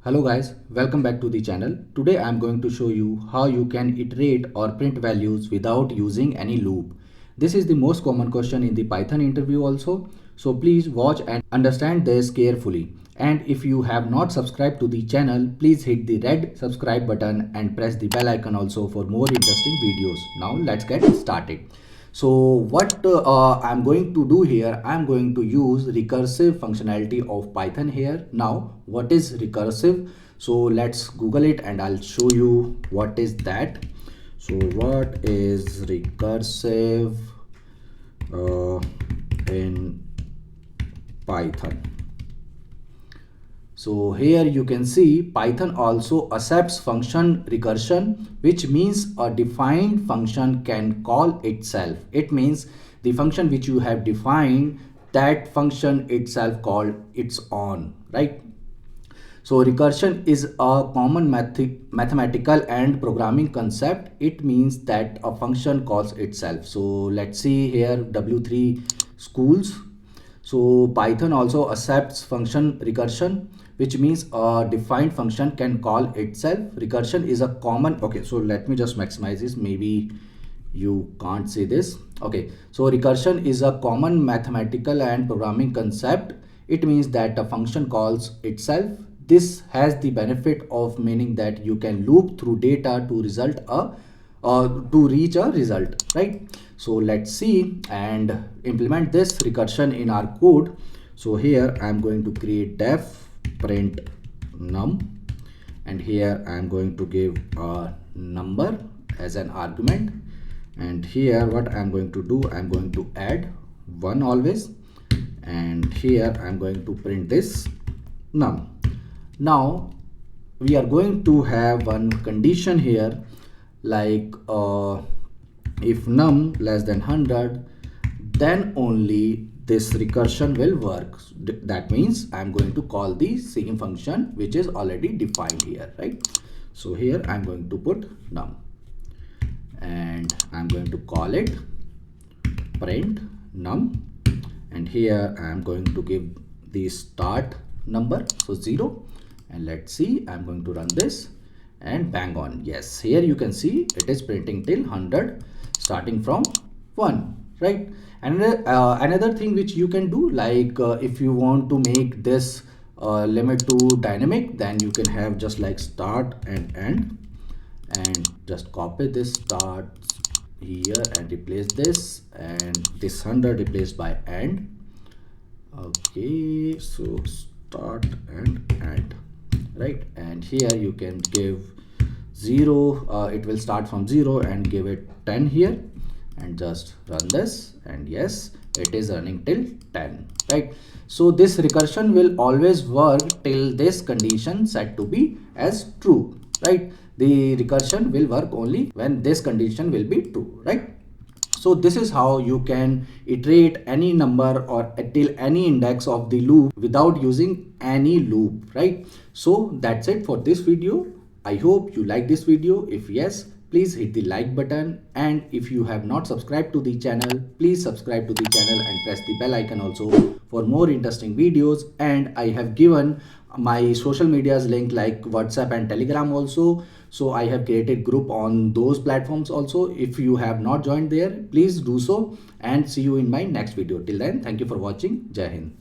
Hello guys, welcome back to the channel. Today I am going to show you how you can iterate or print values without using any loop. This is the most common question in the Python interview also. So please watch and understand this carefully. And if you have not subscribed to the channel, please hit the red subscribe button and press the bell icon also for more interesting videos. Now let's get started. So what I'm going to do here, I'm going to use recursive functionality of Python here. Now, what is recursive? So let's Google it and I'll show you what is that. So what is recursive in Python? So here you can see Python also accepts function recursion, which means a defined function can call itself. It means the function which you have defined, that function itself called its own, right? So recursion is a common mathematical and programming concept. It means that a function calls itself. So let's see here W3 schools. So Python also accepts function recursion, which means a defined function can call itself. Recursion is a common, okay, so let me just maximize this, maybe you can't see this. Okay, so recursion is a common mathematical and programming concept. It means that a function calls itself. This has the benefit of meaning that you can loop through data to reach a result, right? So let's see and implement this recursion in our code. So here I'm going to create def print num, and here I'm going to give a number as an argument, and here what I'm going to do, I'm going to add 1 always, and here I'm going to print this num. Now we are going to have one condition here, like if num less than 100, then only this recursion will work. That means I'm going to call the same function which is already defined here, right? So here I'm going to put num and I'm going to call it print num, and here I'm going to give the start number, so 0, and let's see, I'm going to run this and bang on. Yes, here you can see it is printing till 100 starting from 1, right? And another thing which you can do, like if you want to make this limit to dynamic, then you can have just like start and end, and just copy this start here and replace this, and this 100 replaced by end. Okay, so start and end, right? And here you can give 0, it will start from 0 and give it 10 here, and just run this, and yes, it is running till 10, right? So this recursion will always work till this condition set to be as true, right? The recursion will work only when this condition will be true, right? So this is how you can iterate any number or till any index of the loop without using any loop, right? So that's it for this video. I hope you like this video. If yes, please hit the like button, and if you have not subscribed to the channel, please subscribe to the channel and press the bell icon also for more interesting videos. And I have given my social medias link like WhatsApp and Telegram also. So I have created group on those platforms also. If you have not joined there, please do so, and see you in my next video. Till then, thank you for watching. Jai Hind.